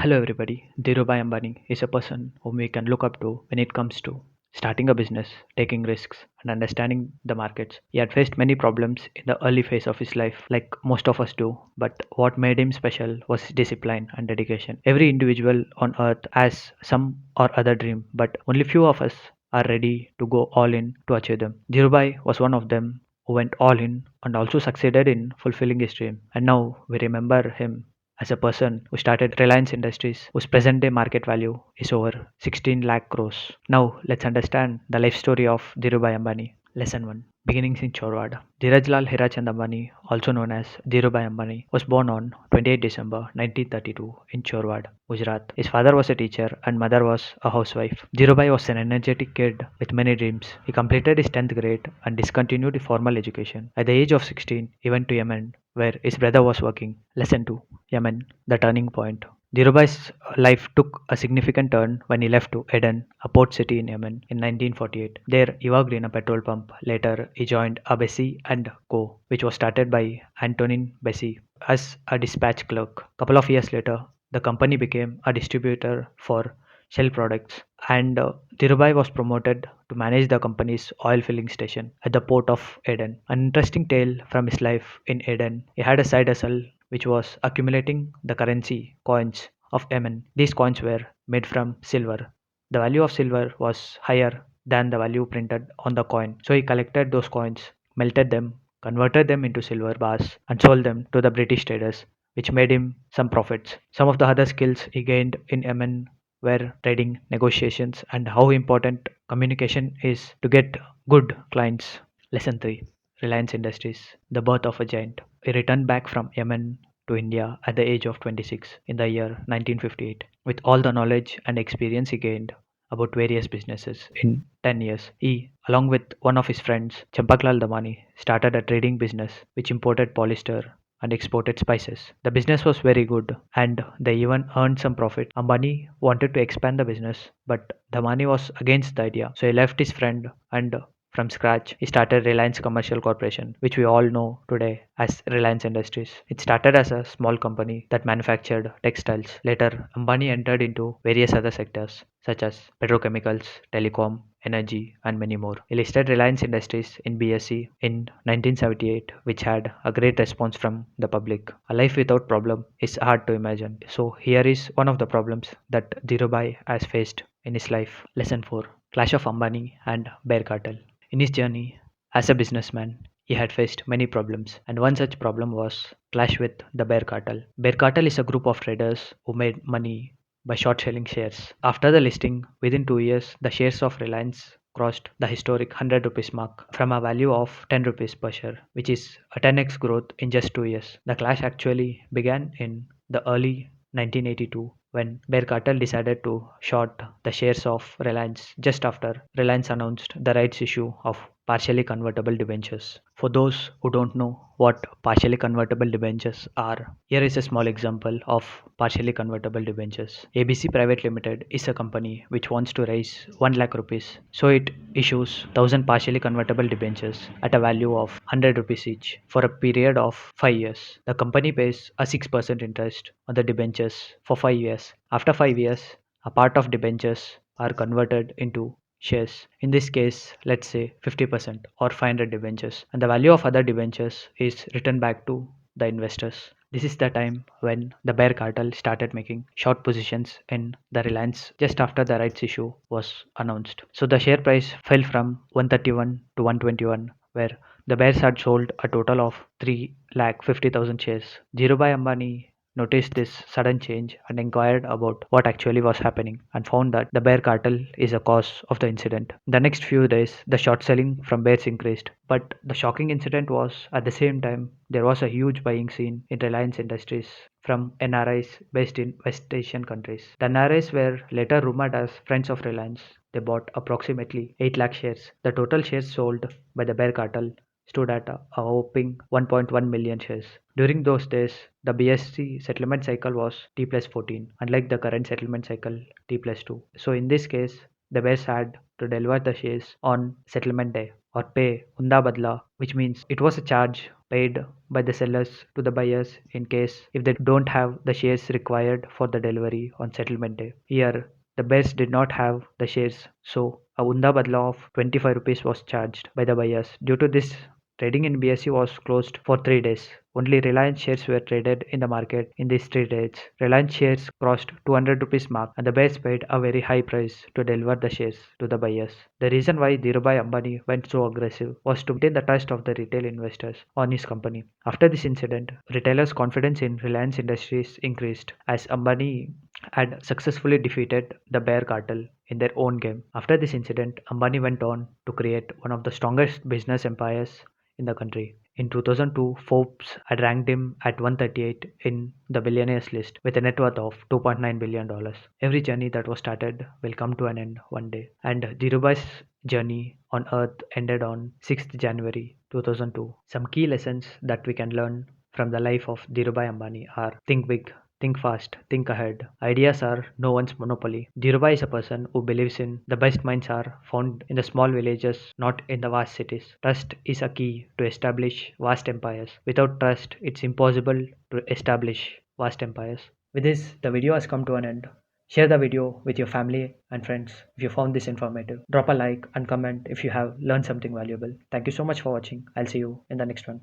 Hello everybody. Dhirubhai Ambani is a person whom we can look up to when it comes to starting a business, taking risks, and understanding the markets. He had faced many problems in the early phase of his life, like most of us do, but what made him special was discipline and dedication. Every individual on earth has some or other dream, but only few of us are ready to go all in to achieve them. Dhirubhai was one of them who went all in and also succeeded in fulfilling his dream. And now we remember him as a person who started Reliance Industries, whose present day market value is over 16 lakh crores. Now, let's understand the life story of Dhirubhai Ambani. Lesson 1. Beginnings in Chorwad. Dhirajlal Hirachand Ambani, also known as Dhirubhai Ambani, was born on 28 December 1932 in Chorwad, Gujarat. His father was a teacher and mother was a housewife. Dhirubhai was an energetic kid with many dreams. He completed his 10th grade and discontinued his formal education. At the age of 16, he went to Yemen, where his brother was working. Lesson 2. Yemen, the turning point. Dhirubhai's life took a significant turn when he left to Aden, a port city in Yemen, in 1948. There, he worked in a petrol pump. Later, he joined a Bessie and Co., which was started by Antonin Bessie as a dispatch clerk. Couple of years later, the company became a distributor for Shell products, and Dhirubhai was promoted to manage the company's oil filling station at the port of Aden. An interesting tale from his life in Aden. He had a side hustle which was accumulating the currency coins of Yemen. These coins were made from silver. The value of silver was higher than the value printed on the coin. So he collected those coins, melted them, converted them into silver bars, and sold them to the British traders, which made him some profits. Some of the other skills he gained in Yemen were trading, negotiations, and how important communication is to get good clients. Lesson 3. Reliance Industries, the birth of a giant. He returned back from Yemen to India at the age of 26 in the year 1958. With all the knowledge and experience he gained about various businesses in 10 years, he, along with one of his friends, Champaklal Damani, started a trading business which imported polyester and exported spices. The business was very good and they even earned some profit. Ambani wanted to expand the business, but Damani was against the idea. So he left his friend and from scratch, he started Reliance Commercial Corporation, which we all know today as Reliance Industries. It started as a small company that manufactured textiles. Later, Ambani entered into various other sectors such as petrochemicals, telecom, energy, and many more. He listed Reliance Industries in BSE in 1978, which had a great response from the public. A life without problem is hard to imagine. So here is one of the problems that Dhirubhai has faced in his life. Lesson 4. Clash of Ambani and Bear Cartel. In his journey as a businessman, he had faced many problems, and one such problem was clash with the Bear Cartel. Bear Cartel is a group of traders who made money by short selling shares. After the listing, within 2 years, the shares of Reliance crossed the historic 100 rupees mark from a value of 10 rupees per share, which is a 10x growth in just 2 years. The clash actually began in the early 1982 when Bear Cartel decided to short the shares of Reliance just after Reliance announced the rights issue of partially convertible debentures. For those who don't know what partially convertible debentures are, here is a small example of partially convertible debentures. ABC Private Limited is a company which wants to raise 1 lakh rupees, so it issues 1000 partially convertible debentures at a value of 100 rupees each for a period of 5 years. The company pays a 6% interest on the debentures for 5 years. After 5 years, a part of debentures are converted into shares. In this case, let's say 50% or 500 debentures, and the value of other debentures is returned back to the investors. This is the time when the Bear Cartel started making short positions in the Reliance just after the rights issue was announced. So the share price fell from 131 to 121, where the bears had sold a total of 3,50,000 shares. Dhirubhai Ambani noticed this sudden change and inquired about what actually was happening and found that the bear cartel is a cause of the incident. The next few days, the short selling from bears increased, but the shocking incident was at the same time there was a huge buying scene in Reliance Industries from NRIs based in West Asian countries. The NRIs were later rumored as friends of Reliance. They bought approximately 8 lakh shares. The total shares sold by the bear cartel stood at a whopping 1.1 million shares. During those days, the BSC settlement cycle was T plus 14, unlike the current settlement cycle T plus 2. So in this case, the bears had to deliver the shares on settlement day or pay unda badla, which means it was a charge paid by the sellers to the buyers in case if they don't have the shares required for the delivery on settlement day. Here, the buyers did not have the shares, so a Unda Badla of 25 rupees was charged by the buyers. Due to this, trading in BSE was closed for 3 days. Only Reliance shares were traded in the market in these 3 days. Reliance shares crossed 200 rupees mark and the buyers paid a very high price to deliver the shares to the buyers. The reason why Dhirubhai Ambani went so aggressive was to maintain the trust of the retail investors on his company. After this incident, retailers' confidence in Reliance Industries increased as Ambani had successfully defeated the bear cartel in their own game. After this incident, Ambani went on to create one of the strongest business empires in the country. In 2002, Forbes had ranked him at 138 in the billionaires list with a net worth of $2.9 billion. Every journey that was started will come to an end one day. And Dhirubhai's journey on earth ended on 6th January 2002. Some key lessons that we can learn from the life of Dhirubhai Ambani are: think big, think fast, think ahead. Ideas are no one's monopoly. Dhirubhai is a person who believes in the best minds are found in the small villages, not in the vast cities. Trust is a key to establish vast empires. Without trust, it's impossible to establish vast empires. With this, the video has come to an end. Share the video with your family and friends if you found this informative. Drop a like and comment if you have learned something valuable. Thank you so much for watching. I'll see you in the next one.